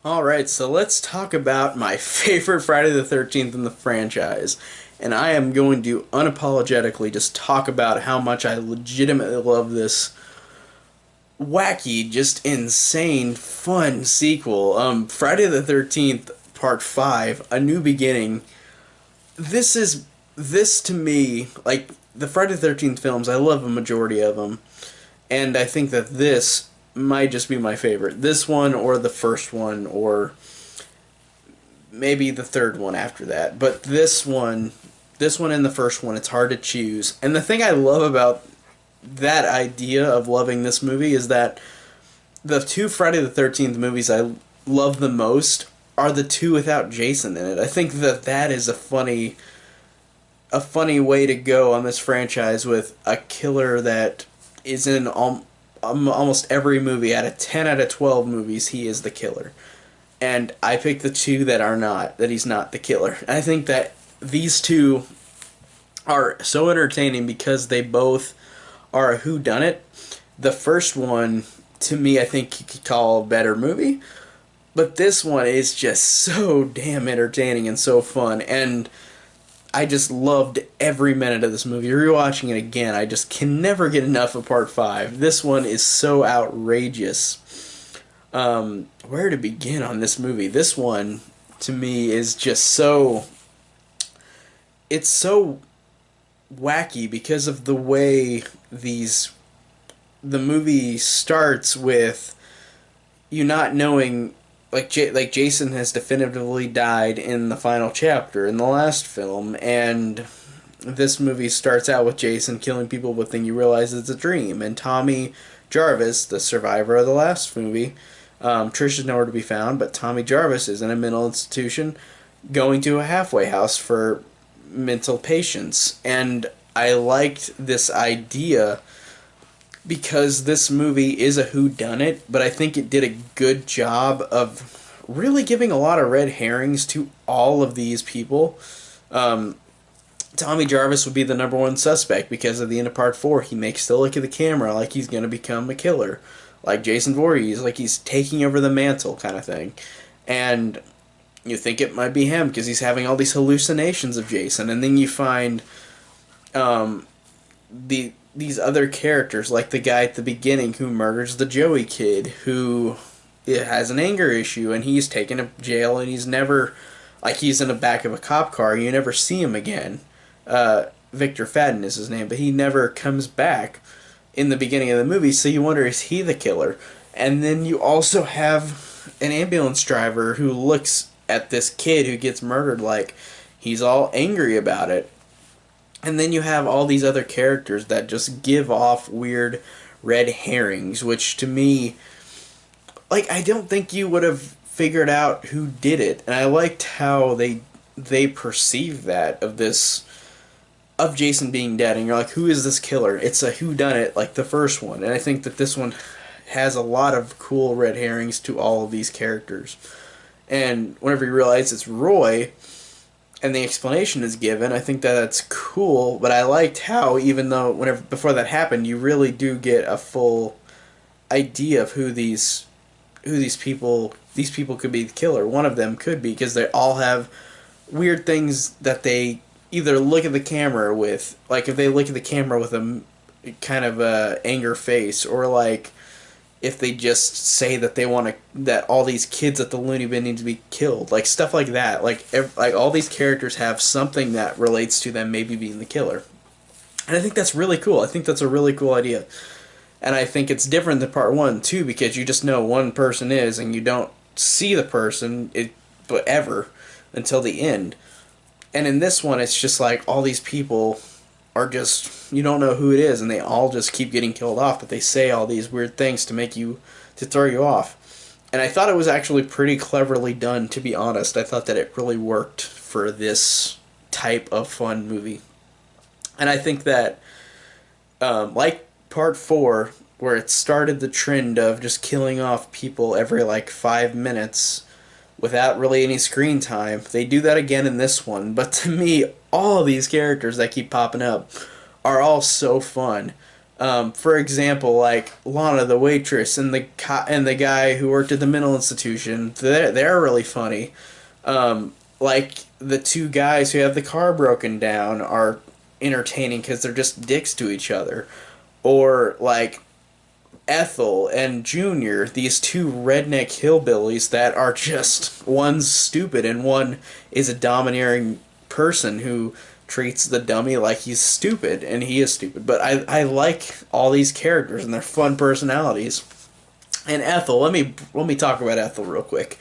Alright, so let's talk about my favorite Friday the 13th in the franchise. And I am going to unapologetically just talk about how much I legitimately love this wacky, just insane, fun sequel. Friday the 13th, Part 5, A New Beginning. This is, this to me, like, the Friday the 13th films, I love a majority of them. And I think that this might just be my favorite. This one or the first one or maybe the third one after that. But this one and the first one, it's hard to choose. And the thing I love about that idea of loving this movie is that the two Friday the 13th movies I love the most are the two without Jason in it. I think that that is a funny way to go on this franchise with a killer that is in almost every movie. Out of 10 out of 12 movies, he is the killer. And I picked the two that are not, that he's not the killer. I think that these two are so entertaining because they both are a whodunit. The first one, to me, I think you could call a better movie. But this one is just so damn entertaining and so fun. And I just loved every minute of this movie. Rewatching it again, I just can never get enough of Part 5. This one is so outrageous. Where to begin on this movie? This one, to me, is just so... It's so wacky because of the way the movie starts with you not knowing, like Jason has definitively died in the final chapter in the last film, and this movie starts out with Jason killing people, but then you realize it's a dream. And Tommy Jarvis, the survivor of the last movie, Trish is nowhere to be found, but Tommy Jarvis is in a mental institution going to a halfway house for mental patients. And I liked this idea because this movie is a whodunit, but I think it did a good job of really giving a lot of red herrings to all of these people. Tommy Jarvis would be the number one suspect because at the end of Part 4, he makes the look at the camera like he's going to become a killer. Like Jason Voorhees, like he's taking over the mantle kind of thing. And you think it might be him because he's having all these hallucinations of Jason. And then you find these other characters, like the guy at the beginning who murders the Joey kid, who has an anger issue, and he's taken to jail, and he's never, like, he's in the back of a cop car, you never see him again. Victor Fadden is his name, but he never comes back in the beginning of the movie, so you wonder, is he the killer? And then you also have an ambulance driver who looks at this kid who gets murdered like he's all angry about it. And then you have all these other characters that just give off weird red herrings, which to me, like, I don't think you would have figured out who did it. And I liked how they perceive that of Jason being dead, and you're like, who is this killer? It's a whodunit like the first one. And I think that this one has a lot of cool red herrings to all of these characters. And whenever you realize it's Roy and the explanation is given, I think that that's cool. But I liked how, even though whenever before that happened, you really do get a full idea of who these people could be the killer. One of them could be, because they all have weird things that they either look at the camera with, like if they look at the camera with a kind of a anger face, or like if they just say that they want to, that all these kids at the loony bin need to be killed, like stuff like that. Like all these characters have something that relates to them maybe being the killer, and I think that's really cool. I think that's a really cool idea, and I think it's different than Part 1 too, because you just know one person is, and you don't see the person but ever until the end. And in this one, it's just like all these people are just, you don't know who it is, and they all just keep getting killed off, but they say all these weird things to throw you off. And I thought it was actually pretty cleverly done, to be honest. I thought that it really worked for this type of fun movie. And I think that, like Part 4, where it started the trend of just killing off people every like 5 minutes without really any screen time, they do that again in this one. But to me, all of these characters that keep popping up are all so fun. For example, like Lana, the waitress, and and the guy who worked at the mental institution, they're really funny. Like the two guys who have the car broken down are entertaining because they're just dicks to each other, or like Ethel and Junior, these two redneck hillbillies that are just, one's stupid and one is a domineering person who treats the dummy like he's stupid, and he is stupid. But I like all these characters and their fun personalities. And Ethel, let me talk about Ethel real quick,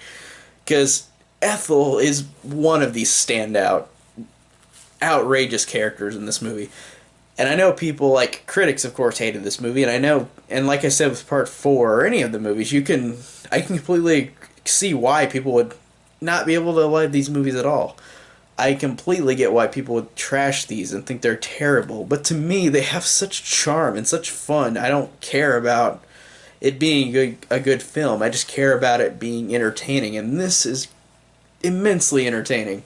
because Ethel is one of these standout, outrageous characters in this movie. And I know people, like critics, of course, hated this movie, and I know, and like I said with Part 4 or any of the movies, I can completely see why people would not be able to like these movies at all. I completely get why people would trash these and think they're terrible, but to me, they have such charm and such fun. I don't care about it being a good film. I just care about it being entertaining, and this is immensely entertaining.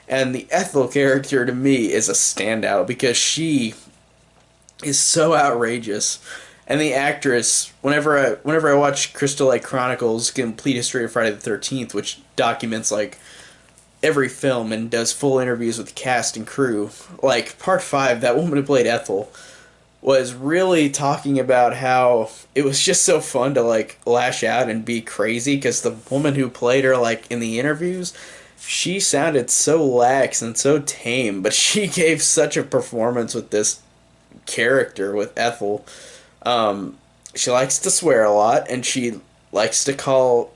And the Ethel character to me is a standout because she is so outrageous. And the actress, whenever I watch Crystal Lake Chronicles Complete History of Friday the 13th, which documents like every film and does full interviews with the cast and crew, like Part 5, that woman who played Ethel was really talking about how it was just so fun to like lash out and be crazy because the woman who played her like in the interviews, she sounded so lax and so tame, but she gave such a performance with this character with Ethel. She likes to swear a lot, and she likes to call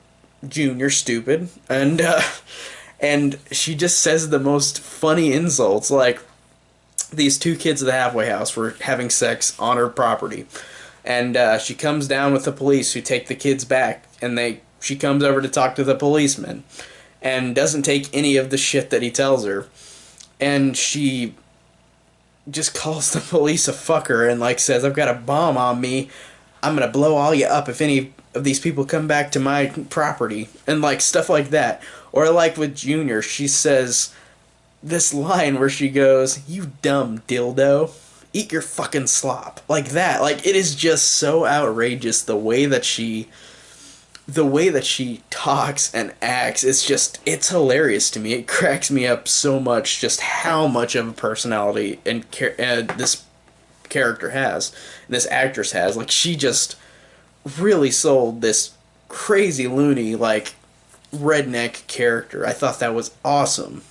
Junior stupid, and she just says the most funny insults, like these two kids at the halfway house were having sex on her property, and she comes down with the police who take the kids back, and she comes over to talk to the policeman and doesn't take any of the shit that he tells her. And she just calls the police a fucker and like says, "I've got a bomb on me. I'm gonna blow all you up if any of these people come back to my property," and like stuff like that. Or like with Junior, she says this line where she goes, "You dumb dildo. Eat your fucking slop." Like that. Like it is just so outrageous the way that she talks and acts. It's hilarious to me. It cracks me up so much just how much of a personality this character has, and this actress has. Like she just really sold this crazy loony like redneck character. I thought that was awesome.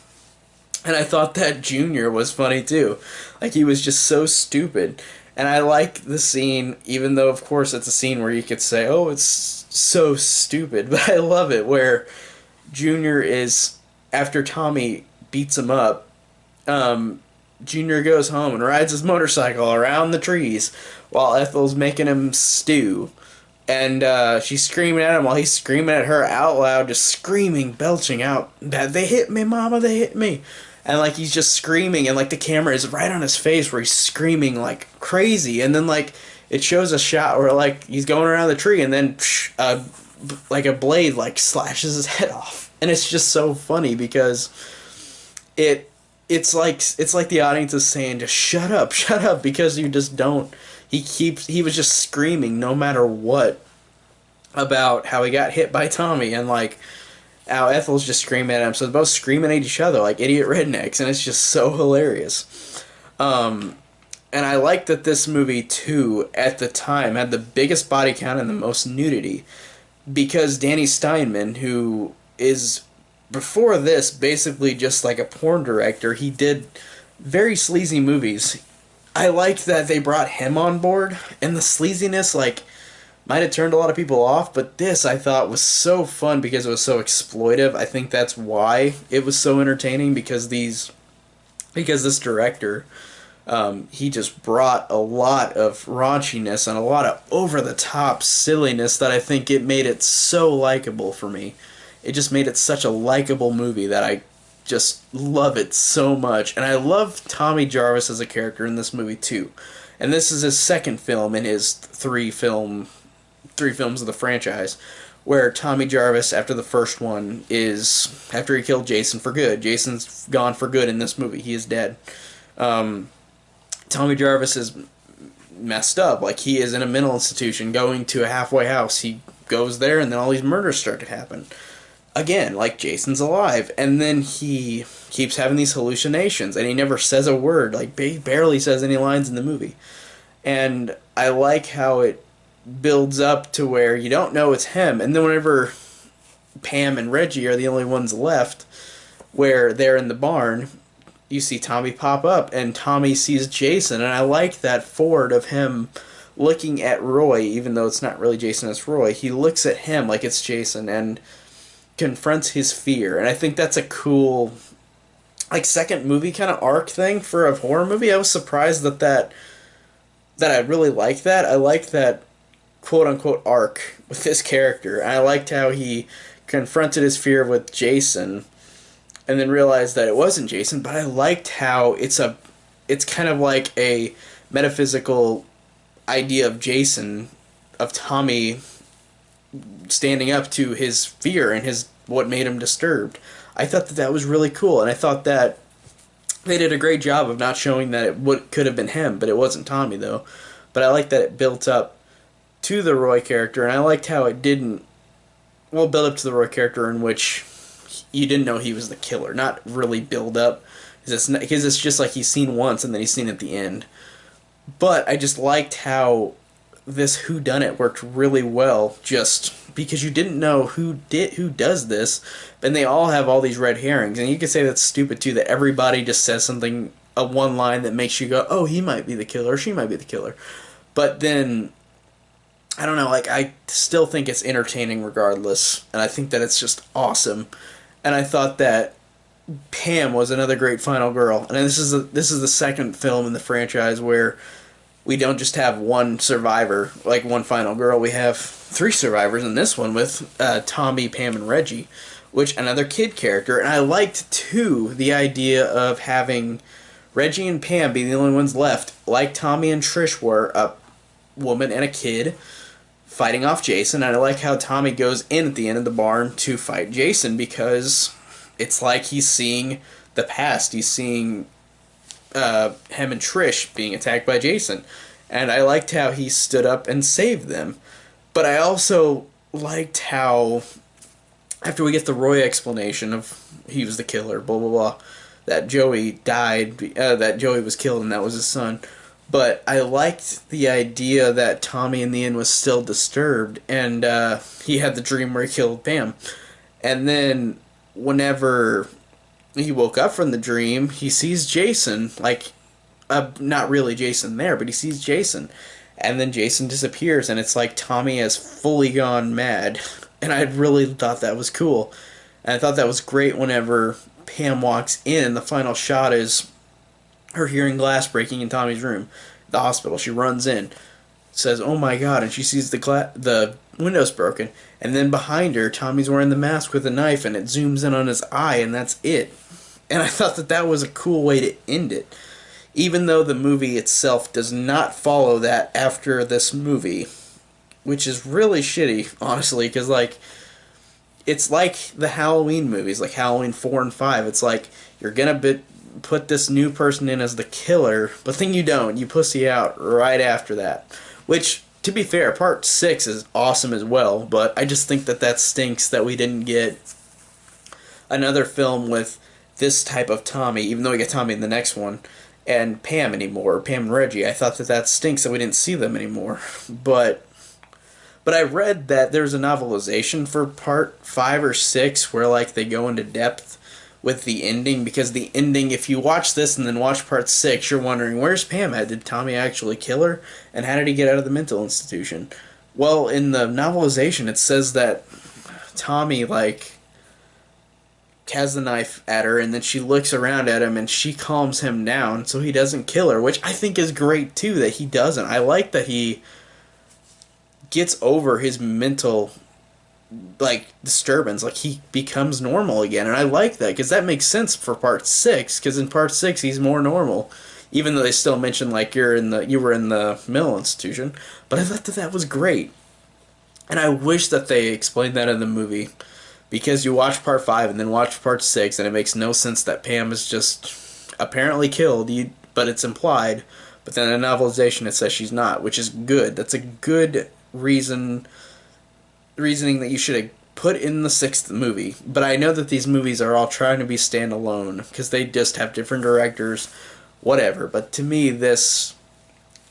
And I thought that Junior was funny too. Like he was just so stupid. And I like the scene, even though of course it's a scene where you could say, "Oh, it's so stupid," but I love it where Junior is, after Tommy beats him up, Junior goes home and rides his motorcycle around the trees while Ethel's making him stew. And she's screaming at him while he's screaming at her out loud, just screaming, belching out that "they hit me, mama, they hit me." And like he's just screaming, and like the camera is right on his face where he's screaming like crazy. And then like it shows a shot where like he's going around the tree, and then like a blade like slashes his head off. And it's just so funny because it's like the audience is saying, "Just shut up, shut up," because you just don't. He was just screaming no matter what about how he got hit by Tommy, and like how Ethel's just screaming at him. So they're both screaming at each other like idiot rednecks, and it's just so hilarious. And I like that this movie too at the time had the biggest body count and the most nudity, because Danny Steinman, who is before this basically just like a porn director, he did very sleazy movies. I liked that they brought him on board, and the sleaziness like might have turned a lot of people off, but this I thought was so fun because it was so exploitive. I think that's why it was so entertaining, because this director, he just brought a lot of raunchiness and a lot of over the top silliness that I think it made it so likable for me. It just made it such a likable movie that I just love it so much. And I love Tommy Jarvis as a character in this movie too. And this is his second film in his three films of the franchise, where Tommy Jarvis, after the first one, is after he killed Jason for good. Jason's gone for good in this movie. He is dead. Tommy Jarvis is messed up. Like, he is in a mental institution going to a halfway house. He goes there, and then all these murders start to happen. Again, like, Jason's alive. And then he keeps having these hallucinations, and he never says a word. Like, he barely says any lines in the movie. And I like how it builds up to where you don't know it's him. And then whenever Pam and Reggie are the only ones left, where they're in the barn, you see Tommy pop up, and Tommy sees Jason. And I like that forward of him looking at Roy, even though it's not really Jason, it's Roy. He looks at him like it's Jason and confronts his fear. And I think that's a cool, like, second movie kind of arc thing for a horror movie. I was surprised that I really liked that. I liked that quote-unquote arc with this character. And I liked how he confronted his fear with Jason and then realized that it wasn't Jason. But I liked how it's kind of like a metaphysical idea of Jason, of Tommy standing up to his fear and his what made him disturbed. I thought that was really cool, and I thought that they did a great job of not showing that could have been him, but it wasn't Tommy, though. But I liked that it built up to the Roy character, and I liked how it didn't, well, build up to the Roy character in which you didn't know he was the killer. Not really build up, because it's just like he's seen once and then he's seen at the end. But I just liked how this whodunit worked really well, just because you didn't know who does this, and they all have all these red herrings, and you could say that's stupid too, that everybody just says something, a one line that makes you go, oh, he might be the killer, or she might be the killer. But then, I don't know, like, I still think it's entertaining regardless, and I think that it's just awesome. And I thought that Pam was another great final girl, and this is the second film in the franchise where we don't just have one survivor, like one final girl. We have three survivors in this one with Tommy, Pam, and Reggie, which another kid character. And I liked, too, the idea of having Reggie and Pam be the only ones left, like Tommy and Trish were, a woman and a kid, fighting off Jason. And I like how Tommy goes in at the end of the barn to fight Jason, because it's like he's seeing the past. He's seeing him and Trish being attacked by Jason. And I liked how he stood up and saved them. But I also liked how, after we get the Roy explanation of he was the killer, blah, blah, blah, that Joey died, that Joey was killed and that was his son. But I liked the idea that Tommy in the end was still disturbed, and he had the dream where he killed Pam. And then whenever he woke up from the dream, he sees Jason, like, not really Jason there, but he sees Jason. And then Jason disappears, and it's like Tommy has fully gone mad. And I really thought that was cool. And I thought that was great whenever Pam walks in, and the final shot is her hearing glass breaking in Tommy's room, the hospital. She runs in, says, oh my god, and she sees the window's broken. And then behind her, Tommy's wearing the mask with a knife, and it zooms in on his eye, and that's it. And I thought that was a cool way to end it. Even though the movie itself does not follow that after this movie, which is really shitty, honestly, because, like, it's like the Halloween movies, like Halloween 4 and 5. It's like, you're gonna put this new person in as the killer, but then you don't. You pussy out right after that. Which, to be fair, part 6 is awesome as well, but I just think that stinks that we didn't get another film with this type of Tommy, even though we get Tommy in the next one, and Pam anymore, Pam and Reggie. I thought that stinks that we didn't see them anymore. But I read that there's a novelization for part 5 or 6 where, like, they go into depth with the ending, because the ending, if you watch this and then watch part 6, you're wondering, where's Pam at? Did Tommy actually kill her? And how did he get out of the mental institution? Well, in the novelization, it says that Tommy, like, has the knife at her, and then she looks around at him, and she calms him down so he doesn't kill her, which I think is great, too, that he doesn't. I like that he gets over his mental, like, disturbance, like, he becomes normal again, and I like that, because that makes sense for part 6, because in part 6, he's more normal, even though they still mention, like, you were in the mental institution, but I thought that was great, and I wish that they explained that in the movie, because you watch part 5 and then watch part 6, and it makes no sense that Pam is just apparently killed, but it's implied, But then in the novelization it says she's not, which is good. That's a good reasoning that you should have put in the sixth movie. But I know that these movies are all trying to be standalone because they just have different directors, whatever. But to me, this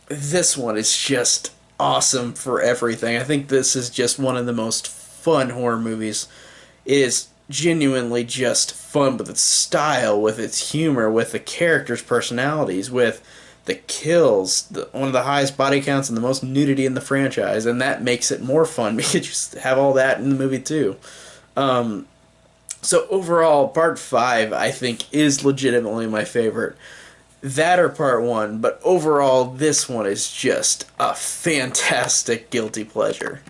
one is just awesome for everything. I think this is just one of the most fun horror movies. It is genuinely just fun with its style, with its humor, with the characters' personalities, with the kills, one of the highest body counts and the most nudity in the franchise, and that makes it more fun because you just have all that in the movie too. So overall, part 5 I think is legitimately my favorite. That or part 1, but overall this one is just a fantastic guilty pleasure.